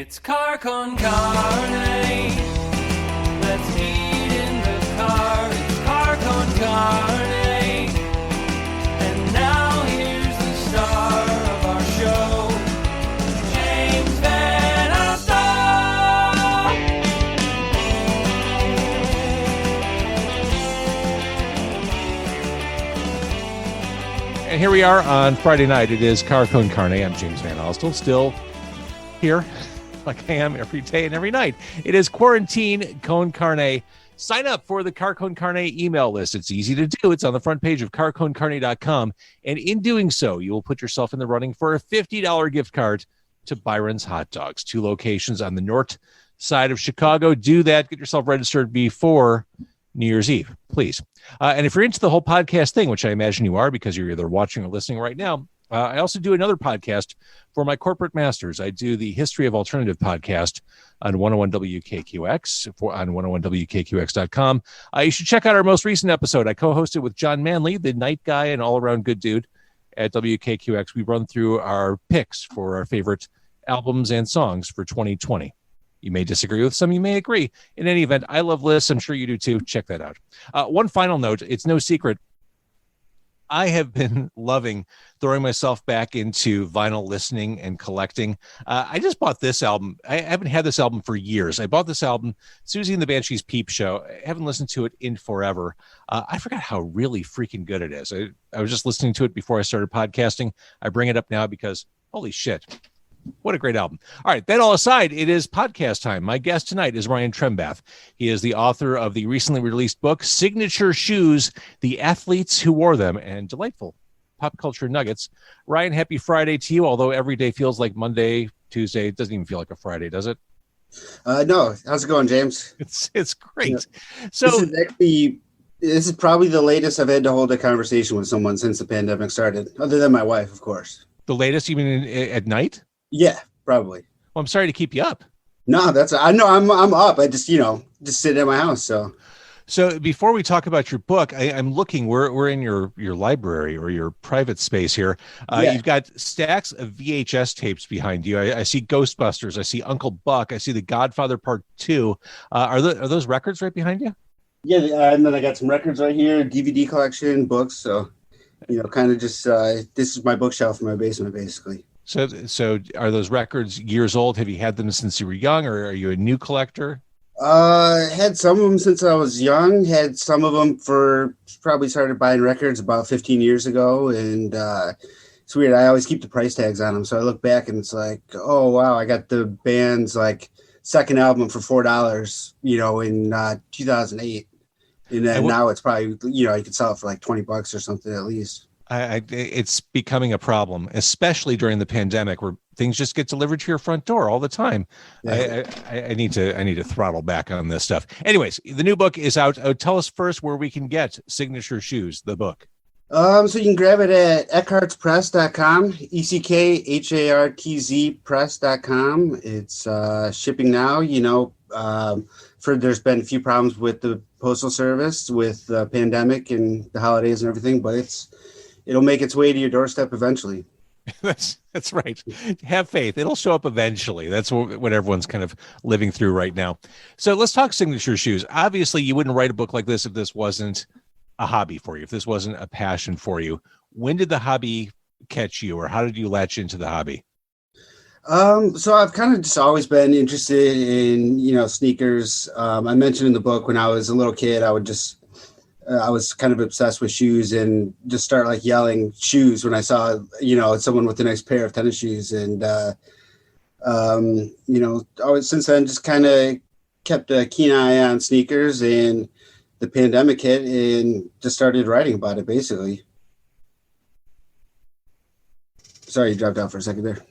It's car con carne. Let's eat in the car. It's car con carne. And now here's the star of our show, James Van Alstyne. And here we are on Friday night. It is Car Con Carne. I'm James Van Alstyne, still here like I am every day and every night. It is Quarantine Con Carne. Sign up for the Car Con Carne email list. It's easy to do. It's on the front page of carconcarne.com. And in doing so, you will put yourself in the running for a $50 gift card to Byron's Hot Dogs, 2 locations on the north side of Chicago. Do that. Get yourself registered before New Year's Eve, please. And if you're into the whole podcast thing, which I imagine you are because you're either watching or listening right now, I also do another podcast for my corporate masters. I do the History of Alternative podcast on 101 WKQX on 101WKQX.com. You should check out our most recent episode. I co-hosted with John Manley, the night guy and all-around good dude at WKQX. We run through our picks for our favorite albums and songs for 2020. You may disagree with some, you may agree. In any event, I love lists. I'm sure you do too. Check that out. One final note, it's no secret, I have been loving throwing myself back into vinyl listening and collecting. I just bought this album. I haven't had this album for years. I bought this album, Susie and the Banshees Peep Show. I haven't listened to it in forever. I forgot how really freaking good it is. I was just listening to it before I started podcasting. I bring it up now because, holy shit, what a great album. All right, that all aside, it is podcast time. My guest tonight is Ryan Trembath. He is the author of the recently released book, Signature Shoes, The Athletes Who Wore Them, and delightful pop culture nuggets. Ryan, happy Friday to you, although every day feels like Monday, Tuesday. It doesn't even feel like a Friday, does it? No. How's it going, James? It's great. Yeah. So this is probably the latest I've had to hold a conversation with someone since the pandemic started, other than my wife, of course. The latest, even at night? Yeah, probably. Well, I'm sorry to keep you up. No, I know I'm up. I just sit at my house. So before we talk about your book, I'm looking. We're in your library or your private space here. Yeah. You've got stacks of VHS tapes behind you. I see Ghostbusters. I see Uncle Buck. I see The Godfather Part 2. Are those records right behind you? Yeah, and then I got some records right here, DVD collection, books. So, kind of just this is my bookshelf in my basement, basically. So are those records years old? Have you had them since you were young, or are you a new collector? Had some of them since I was young. Had some of them probably started buying records about 15 years ago. And it's weird. I always keep the price tags on them. So I look back and it's like, oh, wow, I got the band's second album for $4, in 2008. And then now it's probably, you could sell it for $20 or something at least. It's becoming a problem, especially during the pandemic, where things just get delivered to your front door all the time. Yeah. I need to throttle back on this stuff. Anyways, the new book is out. Tell us first where we can get Signature Shoes, the book. So you can grab it at eckhartzpress.com, ECKHARTZ press.com. It's shipping now. There's been a few problems with the postal service with the pandemic and the holidays and everything, but it'll make its way to your doorstep eventually. That's right. Have faith. It'll show up eventually. That's what everyone's kind of living through right now. So let's talk Signature Shoes. Obviously, you wouldn't write a book like this if this wasn't a hobby for you, if this wasn't a passion for you. When did the hobby catch you, or how did you latch into the hobby? So I've kind of just always been interested in, sneakers. I mentioned in the book when I was a little kid, I was kind of obsessed with shoes and just start yelling shoes when I saw, someone with a nice pair of tennis shoes. And, always since then just kind of kept a keen eye on sneakers, and the pandemic hit and just started writing about it basically. Sorry, you dropped out for a second there.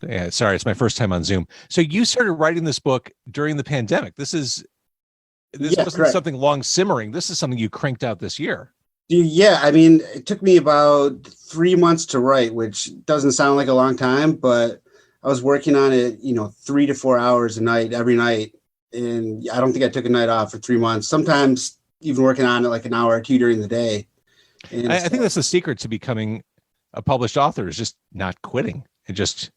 Yeah, sorry, it's my first time on Zoom. So you started writing this book during the pandemic. This wasn't correct. Something long simmering. This is something you cranked out this year. Yeah, I mean, it took me about 3 months to write, which doesn't sound like a long time, but I was working on it, 3 to 4 hours a night, every night. And I don't think I took a night off for 3 months, sometimes even working on it an hour or two during the day. And I think that's the secret to becoming a published author, is just not quitting and just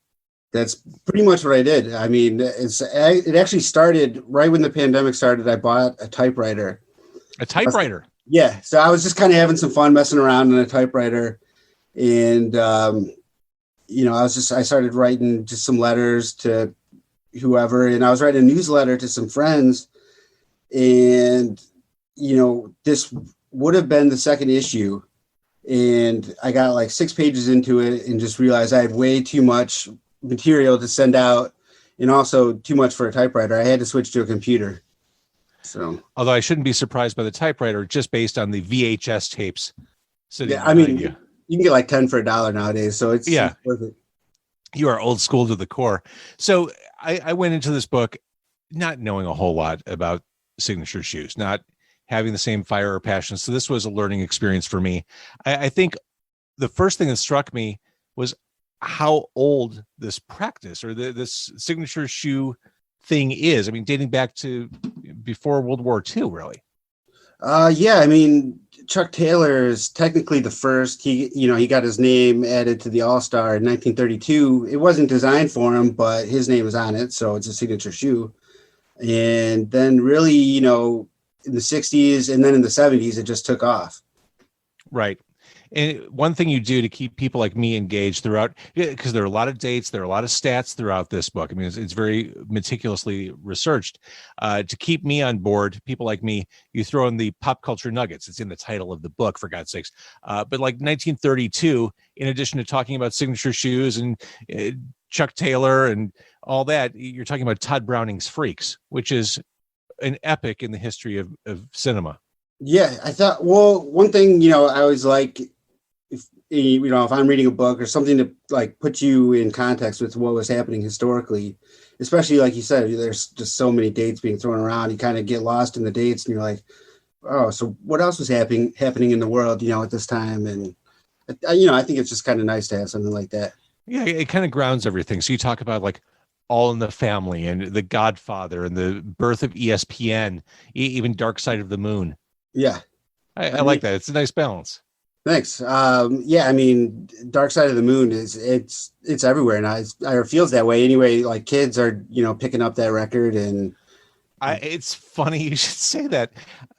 That's pretty much what I did. I mean, it actually started right when the pandemic started. I bought a typewriter. A typewriter. Yeah. So I was just kind of having some fun messing around on a typewriter. And, I started writing just some letters to whoever, and I was writing a newsletter to some friends. And, this would have been the second issue. And I got like 6 pages into it and just realized I had way too much material to send out, and also too much for a typewriter. I had to switch to a computer. So, although I shouldn't be surprised by the typewriter, just based on the VHS tapes. Yeah, I mean, you can get like 10 for $1 nowadays. So it's worth it. You are old school to the core. So I went into this book not knowing a whole lot about signature shoes, not having the same fire or passion. So this was a learning experience for me. I think the first thing that struck me was how old this practice or this signature shoe thing is. I mean, dating back to before World War II, really. Yeah, I mean, Chuck Taylor is technically the first. He got his name added to the All-Star in 1932. It wasn't designed for him, but his name was on it, so it's a signature shoe. And then really, in the 60s and then in the 70s, it just took off. Right. And one thing you do to keep people like me engaged throughout, because there are a lot of dates, there are a lot of stats throughout this book. I mean, it's very meticulously researched. To keep me on board, people like me, you throw in the pop culture nuggets. It's in the title of the book, for God's sakes. But like 1932, in addition to talking about signature shoes and Chuck Taylor and all that, you're talking about Todd Browning's Freaks, which is an epic in the history of cinema. Yeah, I thought, well, one thing, I always like, if I'm reading a book or something to like put you in context with what was happening historically, especially like you said, there's just so many dates being thrown around. You kind of get lost in the dates and you're like, oh, so what else was happening in the world, at this time? And, I think it's just kind of nice to have something like that. Yeah, it kind of grounds everything. So you talk about like All in the Family and The Godfather and the birth of ESPN, even Dark Side of the Moon. Yeah. I like that. It's a nice balance. Thanks. Yeah, I mean, Dark Side of the Moon it's everywhere now. It feels that way anyway. Like kids are, picking up that record, and it's funny you should say that.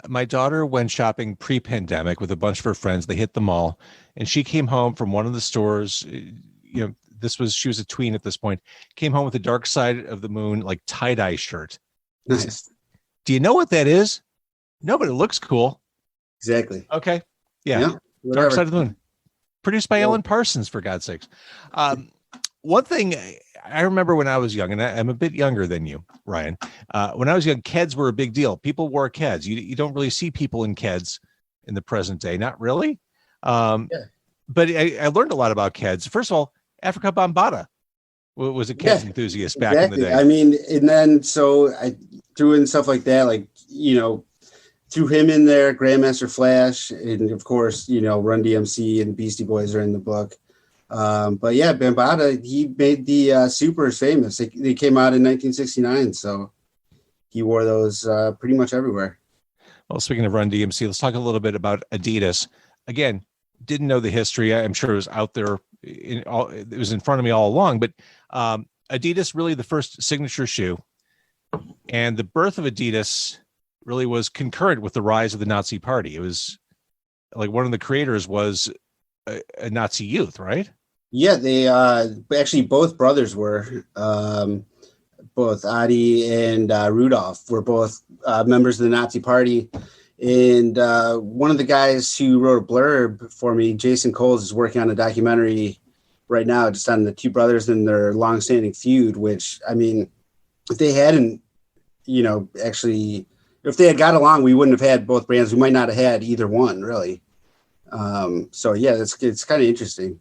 My daughter went shopping pre-pandemic with a bunch of her friends. They hit the mall, and she came home from one of the stores. She was a tween at this point. Came home with the Dark Side of the Moon like tie-dye shirt. Nice. Do you know what that is? No, but it looks cool. Exactly. Okay. Yeah. Whatever. Dark Side of the Moon, produced by Ellen Parsons, for God's sakes. One thing I remember when I was young, and I'm a bit younger than you, Ryan. When I was young, Keds were a big deal. People wore Keds. You don't really see people in Keds in the present day. Not really. But I learned a lot about Keds. First of all, Africa Bambaataa was a Keds enthusiast back in the day. I mean, and then so I threw in stuff like that, like, threw him in there, Grandmaster Flash, and of course, Run DMC and Beastie Boys are in the book. But yeah, Bambaataa, he made the Supers famous. They came out in 1969, so he wore those pretty much everywhere. Well, speaking of Run DMC, let's talk a little bit about Adidas. Again, didn't know the history. I'm sure it was out there. It was in front of me all along, but Adidas, really the first signature shoe, and the birth of Adidas really was concurrent with the rise of the Nazi Party. It was like one of the creators was a Nazi youth, right? Yeah, they actually both brothers were. Both Adi and Rudolph were both members of the Nazi Party. And one of the guys who wrote a blurb for me, Jason Coles, is working on a documentary right now just on the two brothers and their longstanding feud, which, I mean, if they hadn't, actually, if they had got along, we wouldn't have had both brands. We might not have had either one, really. So, yeah, it's kind of interesting.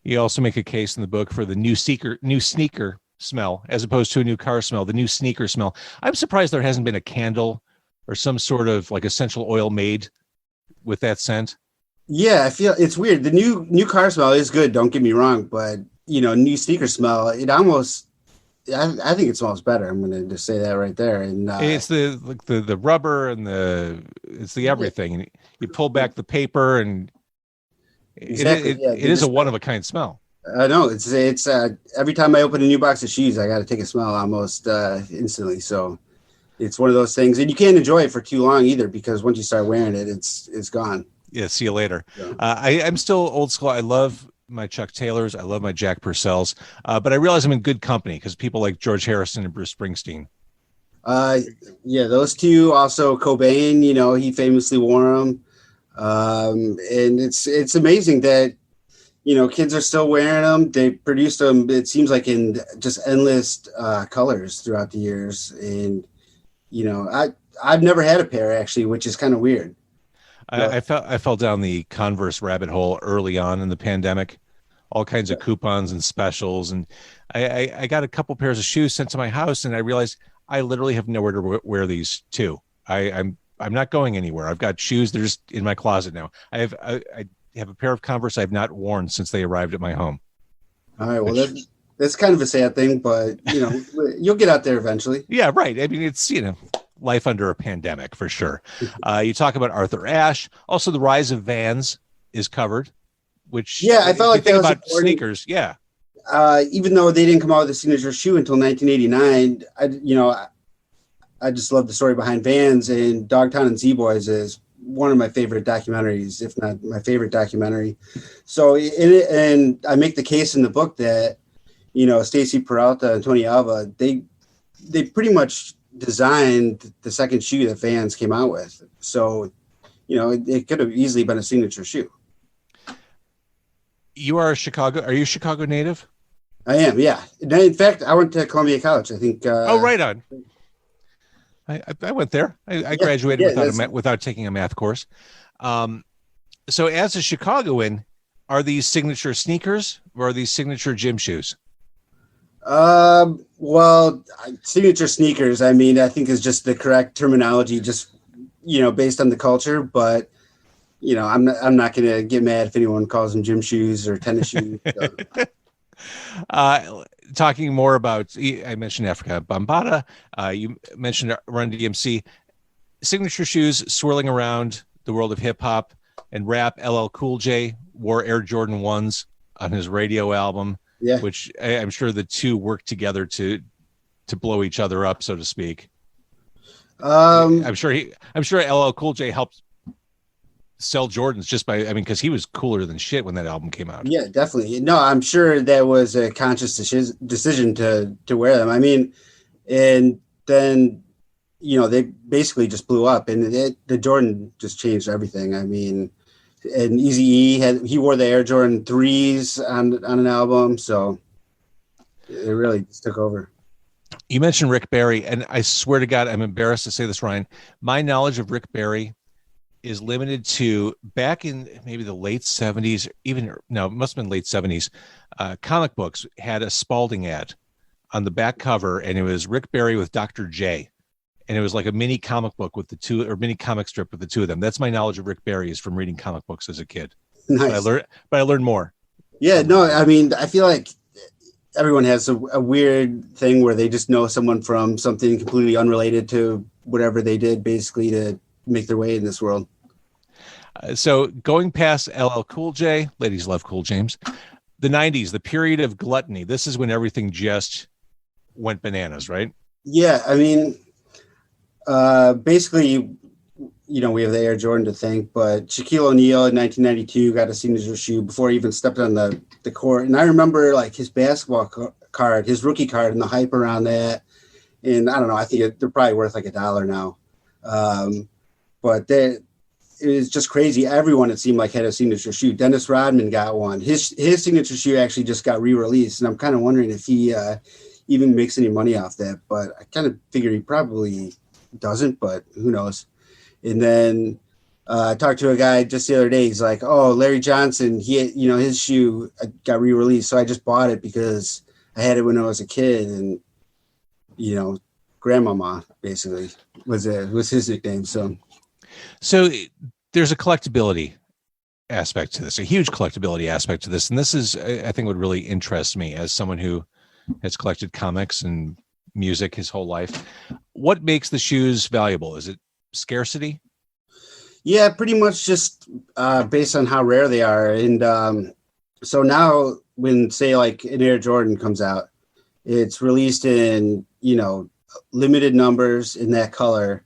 You also make a case in the book for the new sneaker smell, as opposed to a new car smell, the new sneaker smell. I'm surprised there hasn't been a candle or some sort of like essential oil made with that scent. Yeah, I feel it's weird. The new car smell is good, don't get me wrong, but new sneaker smell, it almost, I think it smells better. I'm going to just say that right there. And it's the rubber and it's the everything. And you pull back the paper and exactly, it is a one of a kind smell. I know it's every time I open a new box of shoes, I got to take a smell almost instantly. So it's one of those things, and you can't enjoy it for too long either, because once you start wearing it, it's gone. Yeah, see you later. Yeah. I'm still old school. I love my Chuck Taylors. I love my Jack Purcells, but I realize I'm in good company because people like George Harrison and Bruce Springsteen. Yeah, those two. Also, Cobain. He famously wore them, and it's amazing that kids are still wearing them. They produced them. It seems like in just endless colors throughout the years, and I've never had a pair actually, which is kind of weird. I fell down the Converse rabbit hole early on in the pandemic, all kinds of coupons and specials, and I got a couple pairs of shoes sent to my house, and I realized I literally have nowhere to wear these to. I'm not going anywhere. I've got shoes; they're just in my closet now. I have a pair of Converse I've not worn since they arrived at my home. All right, well that's kind of a sad thing, but you'll get out there eventually. Yeah, right. I mean, it's life under a pandemic for sure. You talk about Arthur Ashe. Also, the rise of Vans is covered, which I felt like that was about important. sneakers. Yeah, even though they didn't come out with a signature shoe until 1989, I just love the story behind Vans, and Dogtown and Z-Boys is one of my favorite documentaries, if not my favorite documentary. So, and I make the case in the book that Stacy Peralta and Tony Alva, they pretty much designed the second shoe that Vans came out with. So, it could have easily been a signature shoe. Are you a Chicago native? I am, yeah. In fact, I went to Columbia College. I think. Oh, right on. I went there. I graduated without taking a math course. So as a Chicagoan, are these signature sneakers or are these signature gym shoes? Well, signature sneakers, I mean, I think is just the correct terminology, just, based on the culture, but I'm not going to get mad if anyone calls them gym shoes or tennis shoes. So. Talking more about, I mentioned Africa Bambaataa. You mentioned Run DMC. Signature shoes swirling around the world of hip hop and rap. LL Cool J wore Air Jordan 1s on his radio album, which I'm sure the two work together to blow each other up, so to speak. I'm sure LL Cool J helped sell Jordans just because he was cooler than shit when that album came out. Yeah, definitely. No, I'm sure that was a conscious decision to wear them. I mean, and then, they basically just blew up, and the Jordan just changed everything. I mean, and Eazy-E he wore the Air Jordan 3s on an album. So it really just took over. You mentioned Rick Barry, and I swear to God, I'm embarrassed to say this, Ryan. My knowledge of Rick Barry is limited to back in maybe the late 70s, it must have been late 70s. Comic books had a Spalding ad on the back cover, and it was Rick Barry with Dr. J. And it was like a mini comic book with the two, or mini comic strip with the two of them. That's my knowledge of Rick Barry, is from reading comic books as a kid. Nice. But I learned more. Yeah, no, I mean, I feel like everyone has a weird thing where they just know someone from something completely unrelated to whatever they did, basically, to make their way in this world. So going past LL Cool J, ladies love Cool James, the 90s, the period of gluttony, this is when everything just went bananas, right? Yeah, I mean, basically, we have the Air Jordan to thank, but Shaquille O'Neal in 1992 got a signature shoe before he even stepped on the court. And I remember his basketball card, his rookie card, and the hype around that. And I don't know, I think they're probably worth like $1 now. But it was just crazy. Everyone, it seemed like, had a signature shoe. Dennis Rodman got one. His signature shoe actually just got re-released, and I'm kind of wondering if he even makes any money off that. But I kind of figure he probably doesn't, but who knows. And then I talked to a guy just the other day. He's like, "Oh, Larry Johnson, his shoe got re-released, so I just bought it because I had it when I was a kid." And Grandmama basically was his nickname. So there's a collectability aspect to this, a huge collectability aspect to this. And this is, I think, what really interests me as someone who has collected comics and music his whole life. What makes the shoes valuable? Is it scarcity? Yeah, pretty much just based on how rare they are. And so now, when say like an Air Jordan comes out, it's released in, limited numbers in that color.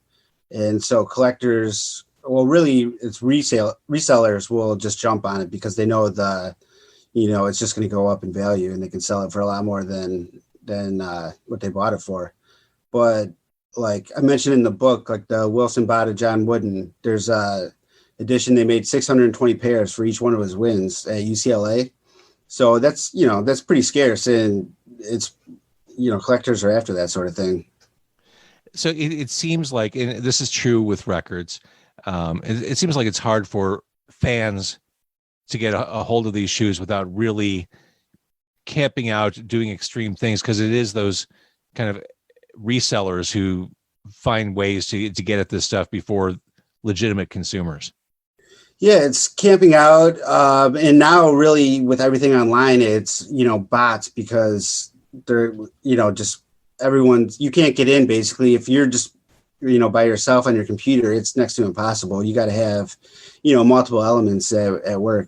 And so collectors, well, really it's resellers will just jump on it because they know it's just going to go up in value and they can sell it for a lot more than what they bought it for. But like I mentioned in the book, like the Wilson Bada John Wooden, there's a edition. They made 620 pairs for each one of his wins at UCLA. So that's pretty scarce, and it's, collectors are after that sort of thing. So it seems like, and this is true with records, it seems like it's hard for fans to get a hold of these shoes without really camping out, doing extreme things, because it is those kind of resellers who find ways to get at this stuff before legitimate consumers. Yeah, it's camping out. And now really with everything online, it's, bots, because they're, just everyone's, you can't get in basically. If you're just, by yourself on your computer, it's next to impossible. You got to have, multiple elements at work.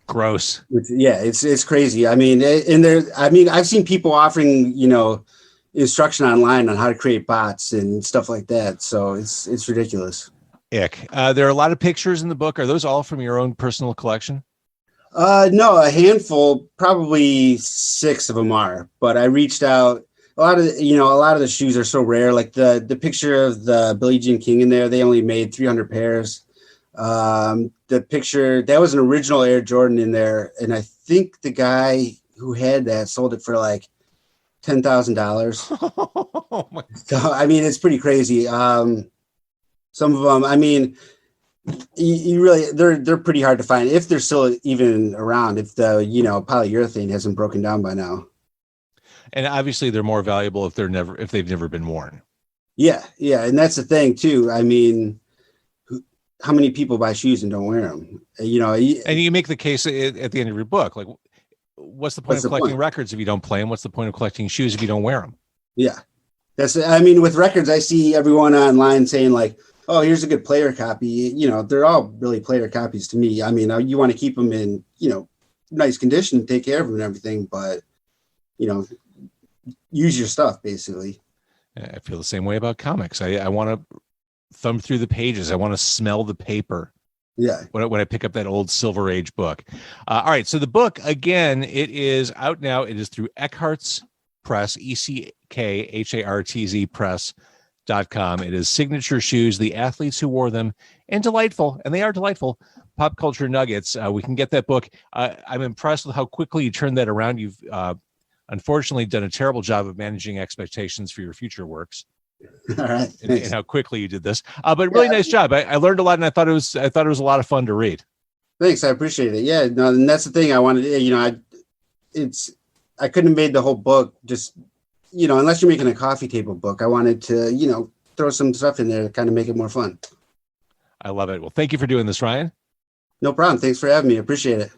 Gross. Yeah, it's crazy. I mean, I've seen people offering, instruction online on how to create bots and stuff like that. So it's ridiculous. Ick. There are a lot of pictures in the book. Are those all from your own personal collection? No, a handful, probably 6 of them are, but I reached out. A lot of the shoes are so rare. Like the picture of the Billie Jean King in there, they only made 300 pairs. The picture, that was an original Air Jordan in there. And I think the guy who had that sold it for like $10,000. Oh my. So, I mean, it's pretty crazy. Some of them, I mean, you really, they're pretty hard to find if they're still even around, if the, polyurethane hasn't broken down by now. And obviously they're more valuable if they've never been worn. Yeah. Yeah. And that's the thing too. I mean, how many people buy shoes and don't wear them? And you make the case at the end of your book, like, what's the point of collecting records if you don't play them? What's the point of collecting shoes if you don't wear them? Yeah. With records, I see everyone online saying like, oh, here's a good player copy. They're all really player copies to me. I mean, you want to keep them in, nice condition, take care of them and everything, but, use your stuff basically. I feel the same way about comics. I want to thumb through the pages. I want to smell the paper. Yeah. When I pick up that old Silver Age book. All right. So the book, again, it is out now. It is through Eckhartz Press, ECKHARTZ Press.com. It is Signature Shoes, the athletes who wore them, and delightful, and they are delightful, pop culture nuggets. We can get that book. I'm impressed with how quickly you turned that around. You've unfortunately done a terrible job of managing expectations for your future works. All right. And how quickly you did this. But really nice job. I learned a lot, and I thought it was a lot of fun to read. Thanks. I appreciate it. Yeah. No, and that's the thing I wanted, I couldn't have made the whole book just, unless you're making a coffee table book. I wanted to, throw some stuff in there to kind of make it more fun. I love it. Well, thank you for doing this, Ryan. No problem. Thanks for having me. I appreciate it.